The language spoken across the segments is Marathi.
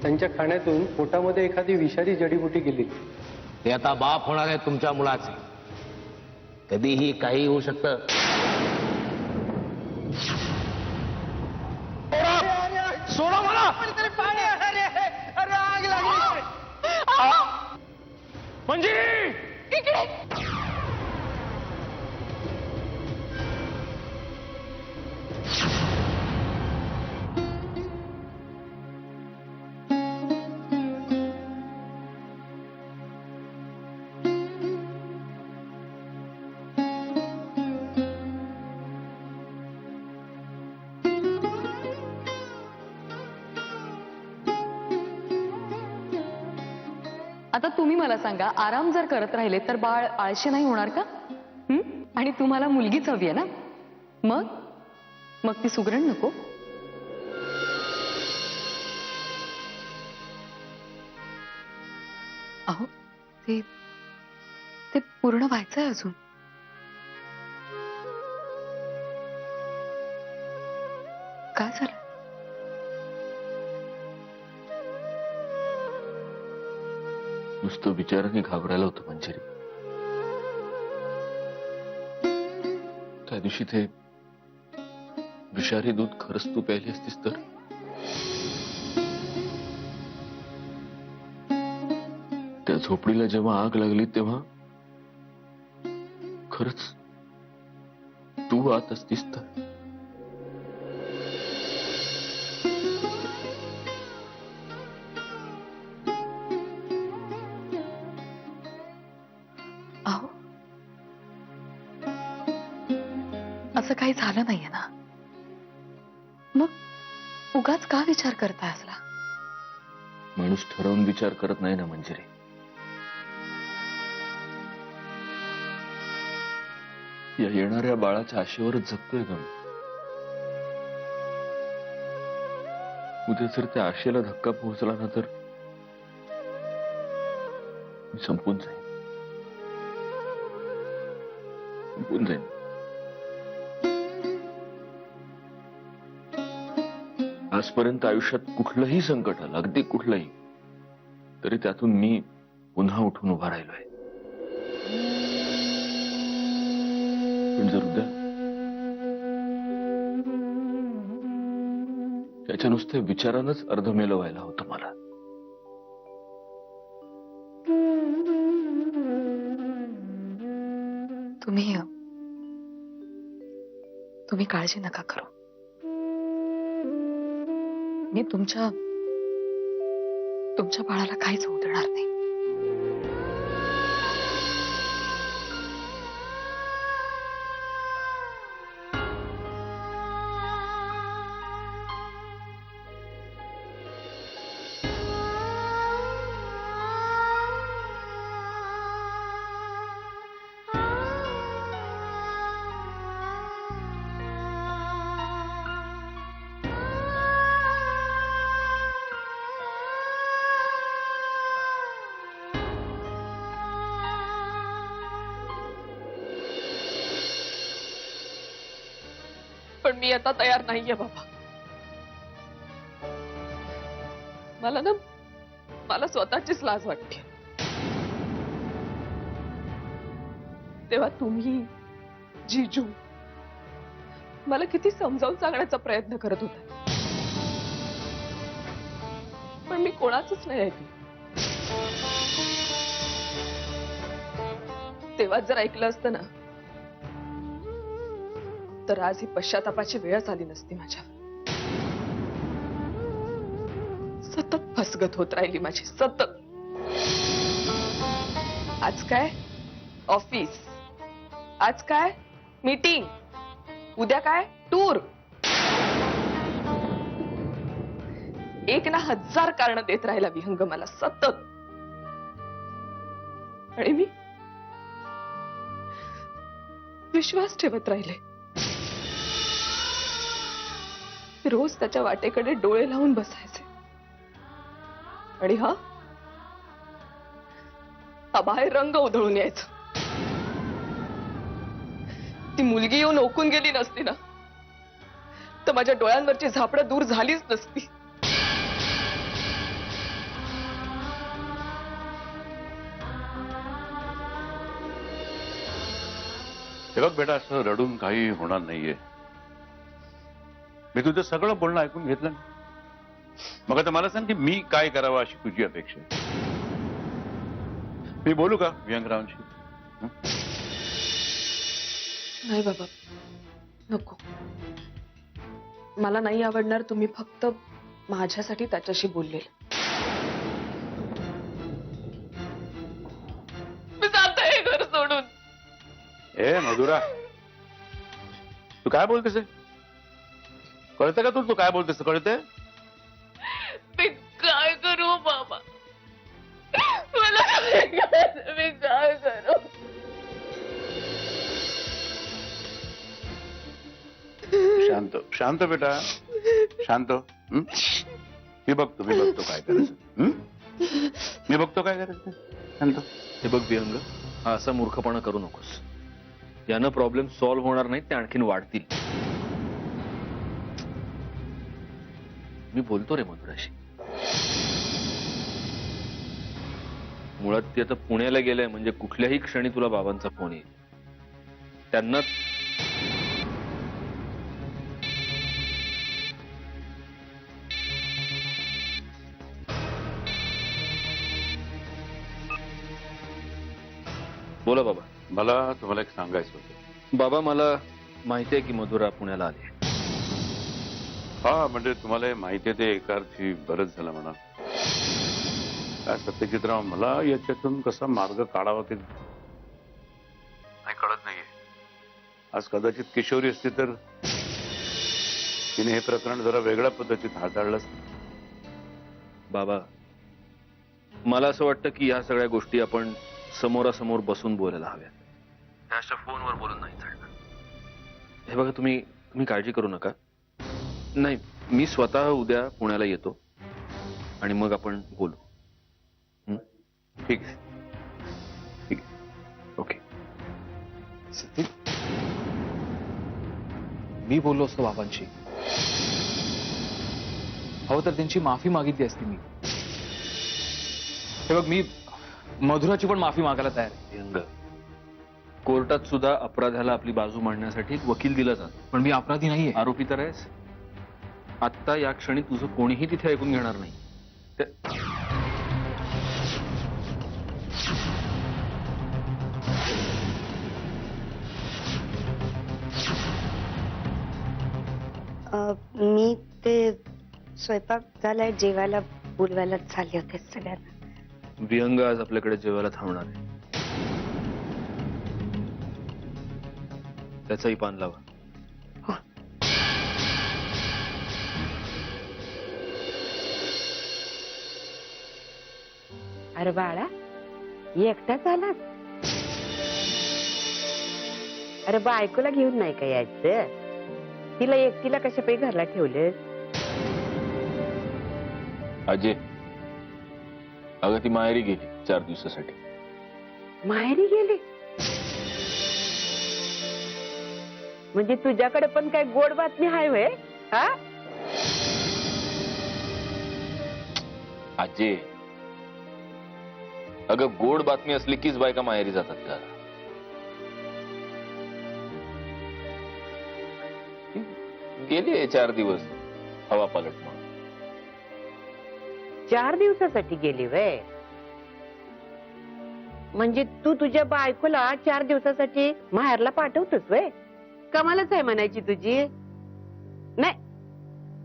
त्यांच्या खाण्यातून पोटामध्ये एखादी विषारी जडीबुटी गेली। ते आता बाप होणार आहे तुमच्या मुलाचे, कधीही काही होऊ शकतं। सोडा मला। अरे आग लागली मंजिरी इकडे। आता तुम्ही मला सांगा, आराम जर करत राहिले तर बाळ आळशी नाही होणार का? आणि तुम्हाला मुलगीच हवी आहे ना? मग मग ती सुगरण नको? अहो ते ते पूर्ण व्हायचंय अजून। काय झालं? नुसतं विचाराने घाबरायला होतं मंजिरी। त्या दिवशी ते विषारी दूध खरंच तू प्यायली असतीस तर? त्या झोपडीला जेव्हा आग लागली तेव्हा खरंच तू आत असतीस तर? अहो असं काही झालं नाहीये ना? मग उगाच का विचार करताय असला? माणूस ठरवून विचार करत नाही ना मंजिरी। या येणाऱ्या बाळाच्या आशेवरच जगतोय का मी? उद्या जर त्या आशेला धक्का पोहोचला ना तर मी संपून जाईन, संपून जाईन। आजपर्यंत आयुष्यात कुठलंही संकट आलं, अगदी कुठलंही, तरी त्यातून मी पुन्हा उठून उभा राहिलोय। पण जर उद्या त्याच्या नुसत्या विचारानंच अर्धमेलं व्हायला होतं मला। तुम्ही काळजी नका करू। मी तुमच्या बाळाला काहीच होऊ देणार नाही। पण मी आता तयार नाहीये बाबा। मला स्वतःचीच लाज वाटते। तेव्हा तुम्ही जीजू मला किती समजावून सांगण्याचा प्रयत्न करत होता, पण मी कोणाचंच नाही ऐकलं। तेव्हा जर ऐकलं असतं ना तर आज ही पश्चातापाची वेळच आली नसती माझ्यावर। सतत फसगत होत राहिली माझी, सतत। आज काय ऑफिस, आज काय मीटिंग, उद्या काय टूर। एक ना हजार कारण देत राहिला विहंग मला सतत। आणि मी विश्वास ठेवत राहिले। रोज त्याच्या वाटेकडे डोळे लावून बसायचे। आणि हा बाहेर रंग उधळून यायचा। ती मुलगी येऊन ओकून गेली नसती ना तर माझ्या डोळ्यांवरची झापडं दूर झालीच नसती। हे बघ बेटा, असं रडून काही होणार नाहीये. मी तुझं सगळं बोलणं ऐकून घेतलं ना. मग आता मला सांग की मी काय करावं अशी तुझी अपेक्षा आहे. मी बोलू का विहंगरावांशी? हं? नाही बाबा, नको. मला नाही आवडणार तुम्ही फक्त माझ्यासाठी त्याच्याशी बोलले. मी जाते हे घर सोडून. ए मधुरा, तू काय बोलतेस हे? कळतं का तू काय बोलतेस? कळतंय? मी काय करू बाबा? मला काय करायचं? मी काय करू? शांत शांत बेटा, शांत. हं? मी बघतो काय करायचं. हं? मी बघतो काय करायचं. शांत. हे बघ विहंग, हा असा मूर्खपणा करू नकोस. यानं प्रॉब्लेम सॉल्व्ह होणार नाहीत, ते आणखीन वाढतील. मी बोलतो रे मधुराशी. मुळात ती आता पुण्याला गेलंय म्हणजे कुठल्याही क्षणी तुला बाबांचा फोन येईल. त्यांना बोला बाबा. मला तुम्हाला एक सांगायचं होतं. बाबा, मला माहिती आहे की मधुरा पुण्याला आली. हा, म्हणजे तुम्हाला हे माहिती आहे ते एका अर्थी बरंच झालं म्हणा. काय सत्यजितराव, मला याच्यातून कसा मार्ग काढावा ते नाही कळत नाहीये. आज कदाचित किशोरी असती तर तिने हे प्रकरण जरा वेगळ्या पद्धतीत हाताळलं असतं. बाबा, मला असं वाटतं की या सगळ्या गोष्टी आपण समोरासमोर बसून बोलायला हव्यात. त्या अशा फोनवर बोलून नाही चालणार. हे बघा, तुम्ही काळजी करू नका. नाही, मी स्वतः उद्या पुण्याला येतो आणि मग आपण बोलू. ठीक आहे. ठीक आहे. ओके. मी बोललो असतो बाबांशी, हो तर त्यांची माफी मागितली असती मी. हे बघ, मी मधुराची पण माफी मागायला तयार आहे. व्यंग, कोर्टात सुद्धा अपराध्याला आपली बाजू मांडण्यासाठी एक वकील दिला जातो. पण मी अपराधी नाहीये. आरोपी तर आहेस. आत्ता या क्षणी तुझं कोणीही तिथे ऐकून घेणार नाही. मी ते स्वयंपाक झालाय, जेवायला बोलवायला चालले होते सगळ्यांना. विहंग आज आपल्याकडे जेवायला थांबणार आहे. त्याचाही पान लावा. अरे बाळा, एकटाच आलास? अरे बायकोला घेऊन नाही का यायचं? तिला एकटीला कशा पायी घरला ठेवलं? अजय, अगं ती माहेरी गेली 4 दिवसासाठी. माहेरी गेली म्हणजे तुझ्याकडे पण काय गोड बातमी आहे व्हय? हा? अजय, अगं गोड बातमी असली कीच बायका माहेरी जातात का? गेली 4 दिवस हवा पालट म्हणून. 4 दिवसासाठी गेली व्हय? म्हणजे तू तुझ्या बायकोला 4 दिवसासाठी माहेरला पाठवतोस व्हय? कमालच आहे म्हणायची तुझी. नाही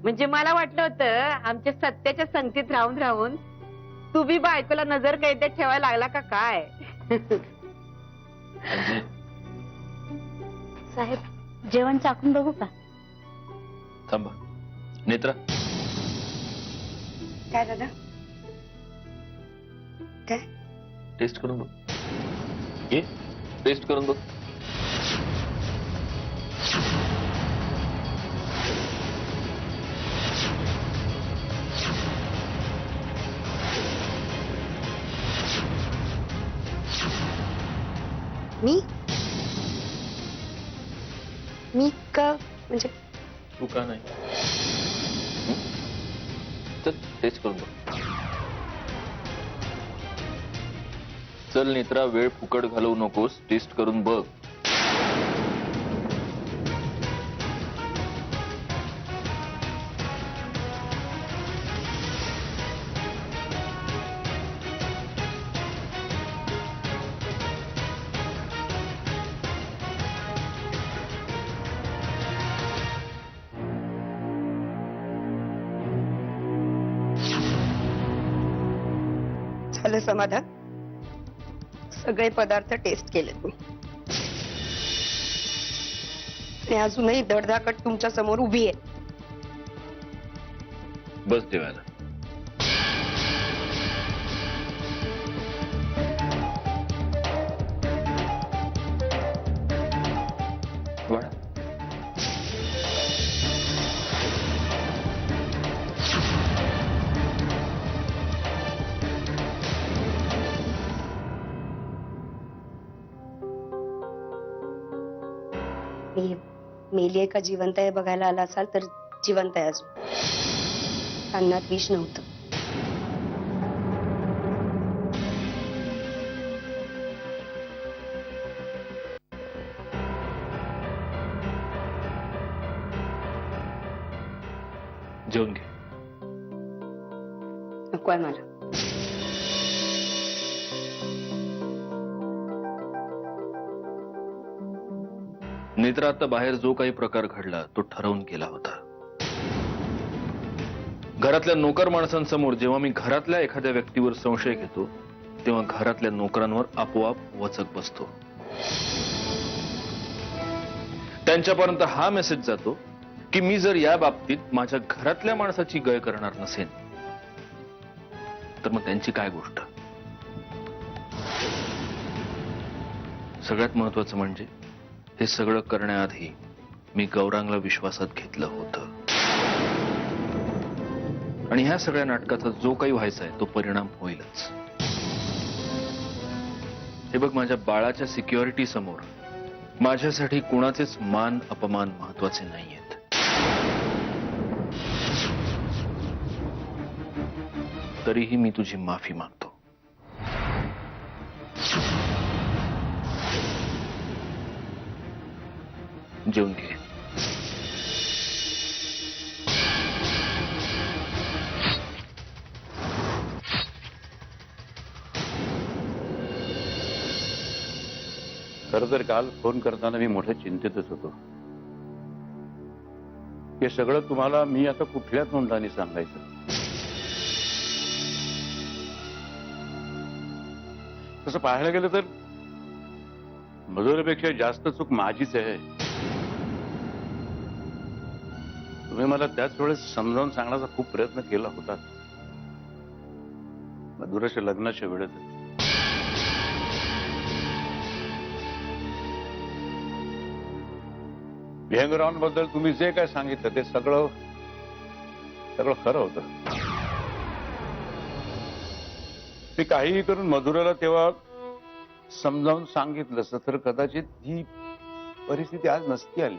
म्हणजे मला वाटलं होतं आमच्या सत्याच्या संगतीत राहून राहून तू बी बायकोला नजर कैद्यात ठेवायला लागला का काय? साहेब, जेवण चाकून बघू का? थांबा. नेत्रा, काय दादा? काय? टेस्ट करून बघ. ये, टेस्ट करून बघ. मी का म्हणजे तू का नाही? चल टेस्ट करून बघ. चल नेत्रा, वेळ फुकट घालवू नकोस, टेस्ट करून बघ. झालं समाधान? सगळे पदार्थ टेस्ट केलेत मी आणि अजूनही धडधाकट तुमच्या समोर उभी आहे. बस जेवायला. वाढा. मी मेली आहे का जिवंत आहे बघायला आला असाल तर जिवंत आहे अजून. अन्नात विष नव्हतं. जेवून घे. नकोय मला. नेत्र आता बाहेर जो काही प्रकार घडला तो ठरवून केला होता. घरातल्या नोकर माणसांसमोर जेव्हा मी घरातल्या एखाद्या व्यक्तीवर संशय घेतो तेव्हा घरातल्या नोकरांवर आपोआप वचक बसतो. त्यांच्यापर्यंत हा मेसेज जातो की मी जर या बाबतीत माझ्या घरातल्या माणसाची गय करणार नसेन तर मग त्यांची काय गोष्ट. सगळ्यात महत्वाचं म्हणजे हे सगळं करण्याआधी मी गौरांगला विश्वासात घेतलं होतं आणि ह्या सगळ्या नाटकाचा जो काही व्हायचा आहे तो परिणाम होईलच. हे बघ, माझ्या बाळाच्या सिक्युरिटी समोर माझ्यासाठी कुणाचेच मान अपमान महत्वाचे नाहीयेत. तरीही मी तुझी माफी मागतो. जेवून घे. खरं तर काल फोन करताना मी मोठ्या चिंतेतच होतो. हे सगळं तुम्हाला मी आता कुठल्या तोंडाने सांगायचं. तसं पाहायला गेलं तर मधुरेपेक्षा जास्त चूक माझीच आहे. तुम्ही मला त्याच वेळेस समजावून सांगण्याचा खूप प्रयत्न केला होता मधुराच्या लग्नाच्या वेळेत. विहंगरावांबद्दल तुम्ही जे काय सांगितलं ते सगळं खरं होतं. मी काहीही करून मधुराला तेव्हा समजावून सांगितलं असतं तर कदाचित ही परिस्थिती आज नसती आली.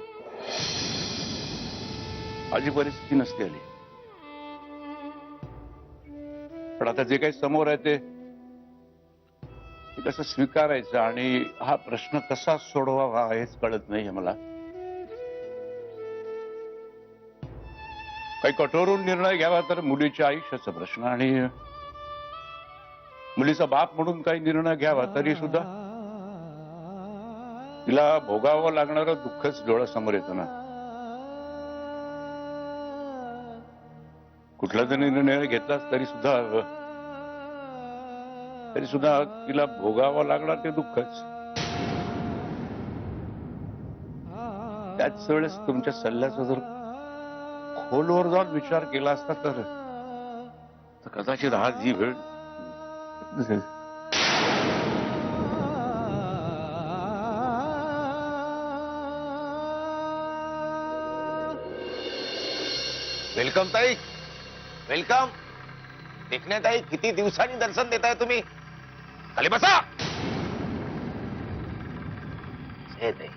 माझी परिस्थिती नसती आली. पण आता जे काही समोर आहे ते कसं स्वीकारायचं आणि हा प्रश्न कसा सोडवावा हेच कळत नाहीये मला. काही कठोरून निर्णय घ्यावा तर मुलीच्या आयुष्याचा प्रश्न आणि मुलीचा बाप म्हणून काही निर्णय घ्यावा तरी सुद्धा तिला भोगावं लागणारं दुःखच डोळ्यासमोर येतं ना. कुठला जरी निर्णय घेतलास तरी सुद्धा तिला भोगावं लागणार ते दुःखच. त्याच वेळेस तुमच्या सल्ल्याचा जर खोलवर जाऊन विचार केला असता तर कदाचित आज ही वेळ. वेलकम ताई, वेलकम. देखण्या ताई, किती दिवसांनी दर्शन देताय तुम्ही. खाली बसा. हे ताई,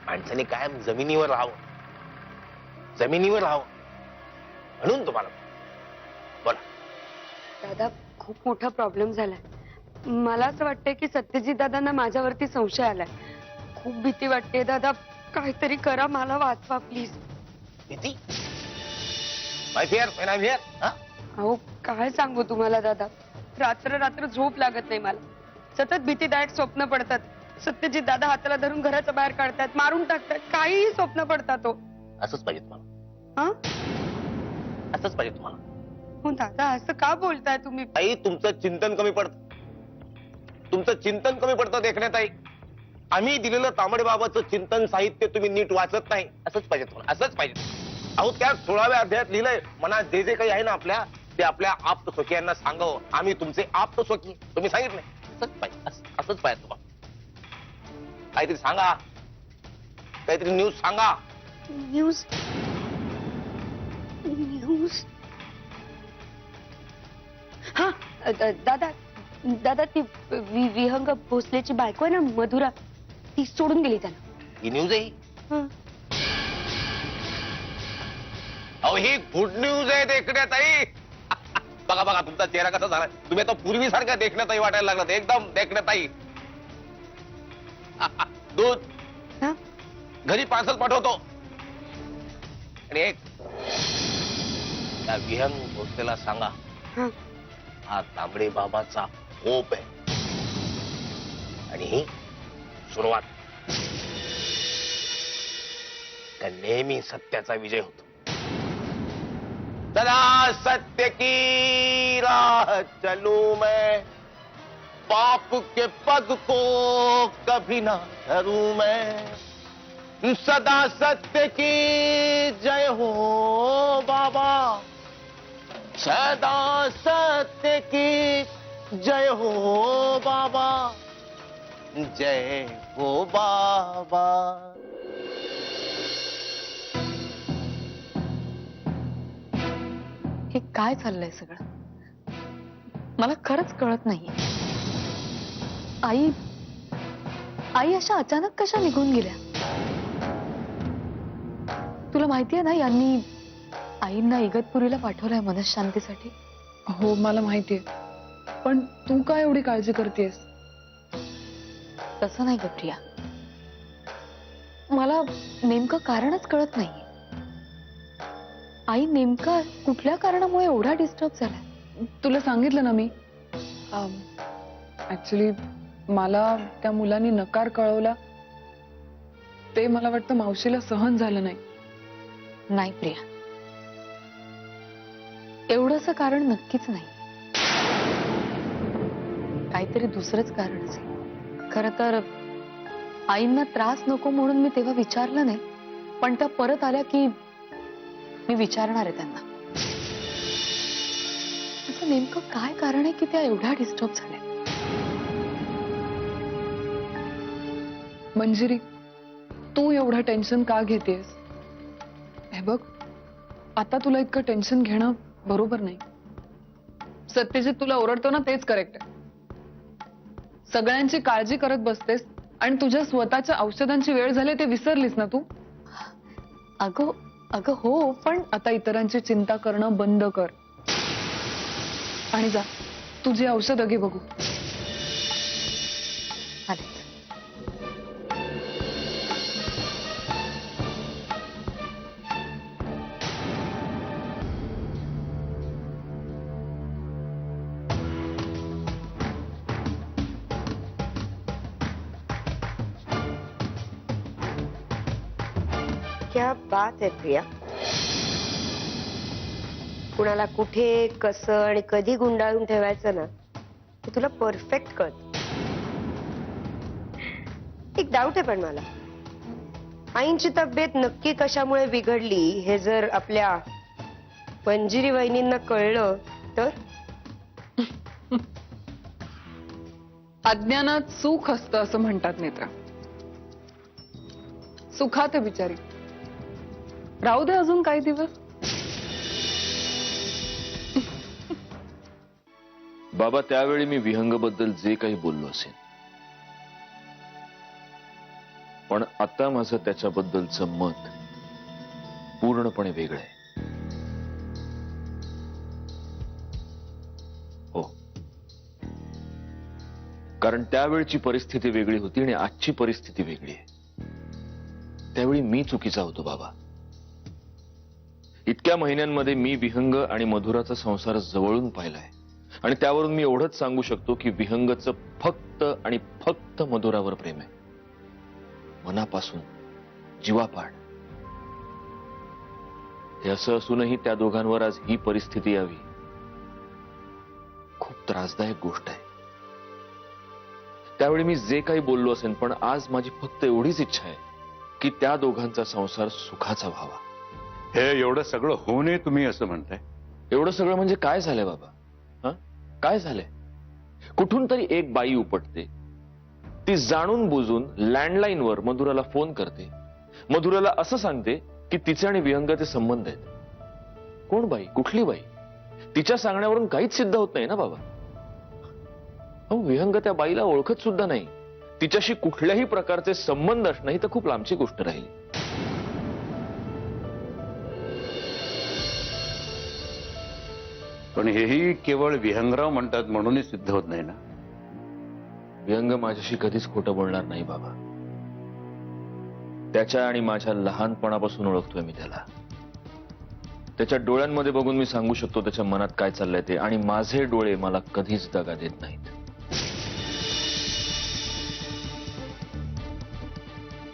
माणसाने कायम जमिनीवर राहावं म्हणून तुम्हाला. बोला. दादा, खूप मोठा प्रॉब्लेम झालाय. मला असं वाटतंय की सत्यजित दादांना माझ्यावरती संशय आलाय. खूप भीती वाटते दादा. काहीतरी करा, मला वाचवा प्लीज. भीती? माय फिअर. अहो, काय सांगू तुम्हाला दादा. रात्र झोप लागत नाही मला. सतत भीतीदायक स्वप्न पडतात. सत्यजित दादा हाताला धरून घराच्या बाहेर काढतात, मारून टाकतात. काहीही स्वप्न पडतात. असंच पाहिजे तुम्हाला. हा? असंच पाहिजे तुम्हाला. हो दादा असं का बोलताय तुम्ही ताई तुमचं चिंतन कमी पडतं. तुमचं चिंतन कमी पडतं देखण्यात ताई. आम्ही दिलेलं तांबडे बाबाचं चिंतन साहित्य तुम्ही नीट वाचत नाही. असंच पाहिजे तुम्हाला, असंच पाहिजे. अहो त्या 16व्या अध्यायात लिहिलंय, मनात जे जे काही आहे ना आपल्या, ते आपल्या आप्त सखियांना सांगावं. आम्ही तुमचे आप्त सखी. तुम्ही सांगितलंय असंच पाहिजे, असंच पाहिजे तुम्हाला. काहीतरी सांगा, काहीतरी न्यूज सांगा. न्यूज न्यूज हा दादा दादा ती विहंग भोसलेची बायको आहे ना मधुरा, ती सोडून गेली त्याला. ही न्यूज आहे. हं. अहो ही गुड न्यूज आहे देखण्यात ताई. बघा बघा तुमचा चेहरा कसा झाला. तुम्ही आता पूर्वीसारखा देखण्यात ताई वाटायला लागला, एकदम देखण्यात ताई. दूध हा? घरी पार्सल पाठवतो. आणि एक त्या विहंग भोसलेला सांगा, हा. हा तांबडे बाबाचा होप आहे आणि ही सुरुवात. त्या नेहमी सत्याचा विजय होतो. सदा सत्य की राह चलू मैं, पाप के पग को कभी ना धरूं मैं. सदा सत्य की जय हो बाबा, सदा सत्य की जय हो बाबा, जय हो बाबा. हे काय चाललंय सगळं? मला खरंच कळत नाहीये. आई आई अशा अचानक कशा निघून गेल्या? तुला माहितीये ना, यांनी आईंना इगतपुरीला पाठवलंय मनशांतीसाठी. हो मला माहितीये, पण तू काय एवढी काळजी करतेस? तसं नाही ग प्रिया, मला नेमकं कारणच कळत नाहीये. आई नेमका कुठल्या कारणामुळे एवढा डिस्टर्ब झालाय? तुला सांगितलं ना मी. ऍक्च्युली मला त्या मुलांनी नकार कळवला, ते मला वाटतं मावशीला सहन झालं नाही. नाही प्रिया, एवढंसं कारण नक्कीच नाही. काहीतरी दुसरंच कारण असेल. खरं तर आईंना त्रास नको म्हणून मी तेव्हा विचारलं नाही, पण त्या परत आल्या की मी विचारणार आहे त्यांना. असं नेमकं काय कारण आहे की त्या एवढ्या डिस्टर्ब झाल्या? मंजिरी, तू एवढं टेन्शन का घेतेस? हे बघ, आता तुला इतकं टेन्शन घेणं बरोबर नाही. सत्यजित तुला ओरडतो ना, तेच करेक्ट आहे. सगळ्यांची काळजी करत बसतेस आणि तुझ्या स्वतःच्या औषधांची वेळ झाली ते विसरलीस ना तू. अगं अगं हो, पण आता इतरांची चिंता करणं बंद कर आणि जा तुझी औषध घे बघू. आले. क्या बात आहे प्रिया. कुणाला कुठे कसं आणि कधी गुंडाळून ठेवायचं ना, ते तुला परफेक्ट कळत. एक डाऊट आहे पण मला, आईंची तब्येत नक्की कशामुळे बिघडली हे जर आपल्या मंजिरी वहिनींना कळलं तर? अज्ञानात सुख असतं असं म्हणतात नेत्रा. सुखात आहे बिचारी, राहू दे अजून काही दिवस. बाबा, त्यावेळी मी विहंगबद्दल जे काही बोललो असेल, पण आता माझं त्याच्याबद्दलचं मत पूर्णपणे वेगळं आहे. हो, कारण त्यावेळची परिस्थिती वेगळी होती आणि आजची परिस्थिती वेगळी आहे. त्यावेळी मी चुकीचा होतो बाबा. इतक्या महिन्यांमध्ये मी विहंग आणि मधुराचा संसार जवळून पाहिलाय आणि त्यावरून मी एवढंच सांगू शकतो की विहंगचं फक्त आणि फक्त मधुरावर प्रेम आहे, मनापासून, जीवापाड. हे असं असूनही त्या दोघांवर आज ही परिस्थिती यावी खूप त्रासदायक गोष्ट आहे. त्यावेळी मी जे काही बोललो असेल, पण आज माझी फक्त एवढीच इच्छा आहे की त्या दोघांचा संसार सुखाचा व्हावा. हे एवढं सगळं होऊ नये तुम्ही असं म्हणताय? एवढं सगळं म्हणजे काय झालंय बाबा? हं? काय झालंय? कुठून तरी एक बाई उपटते, ती जाणून बुजून लँडलाईनवर मधुराला फोन करते, मधुराला असं सांगते की तिचे आणि विहंगाचे संबंध आहेत. कोण बाई? कुठली बाई? तिच्या सांगण्यावरून काहीच सिद्ध होत नाही ना बाबा. अहो, विहंग त्या बाईला ओळखत सुद्धा नाही. तिच्याशी कुठल्याही प्रकारचे संबंध असणं ही तर खूप लांबची गोष्ट राहील. पण हेही केवळ विहंगराव म्हणतात म्हणूनच सिद्ध होत नाही ना. विहंग माझ्याशी कधीच खोटं बोलणार नाही बाबा. त्याच्या आणि माझ्या लहानपणापासून ओळखतोय मी त्याला. त्याच्या डोळ्यांमध्ये बघून मी सांगू शकतो त्याच्या मनात काय चाललंय ते, आणि माझे डोळे मला कधीच दगा देत नाहीत.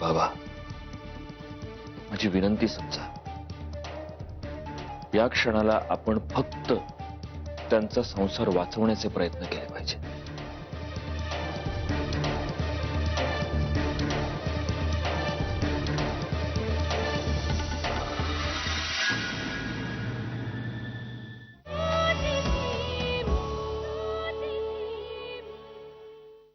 बाबा, माझी विनंती समजा. या क्षणाला आपण फक्त त्यांचा संसार वाचवण्याचे प्रयत्न केले पाहिजे.